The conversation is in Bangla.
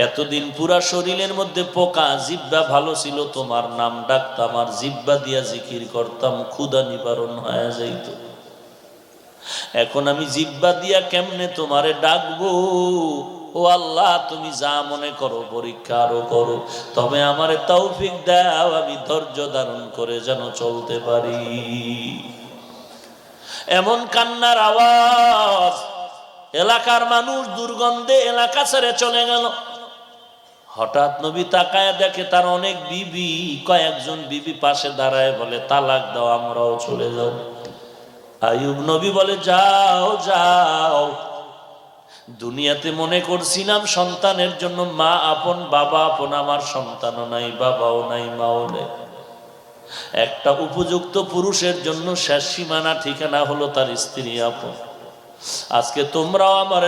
এতদিন পুরা শরীরের মধ্যে পোকা, জিব্বা ভালো ছিল, তোমার নাম ডাকতাম আর জিব্বা দিয়া জিকির করতাম, ক্ষুধা নিবারণ হয়ে যাইত। এখন আমি জিব্বা দিয়া কেমনে তোমারে ডাকবো? ও আল্লাহ, তুমি যা মনে করো পরীক্ষা আরো করো, তবে আমারে তৌফিক দাও, আমি ধৈর্য ধারণ করে যেন চলতে পারি। এমন কান্নার আওয়াজ, এলাকার মানুষ দুর্গন্ধে এলাকা ছেড়ে চলে গেল। হঠাৎ নবী তাকায় দেখে তার অনেক বিবি, কয়েকজন বিবি পাশে দাঁড়ায় বলে, তালাক দাও, আমরাও চলে যাব। আইয়ুব নবী বলে, যাও যাও, দুনিয়াতে মনে করছিলাম সন্তানের জন্য মা আপন বাবা আপন, আমার সন্তানও নাই, বাবাও নাই, মাও নেই। একটা উপযুক্ত পুরুষের জন্য শেষ সীমানা ঠিকানা হলো তার স্ত্রী আপন। আজকে তোমরাও আমার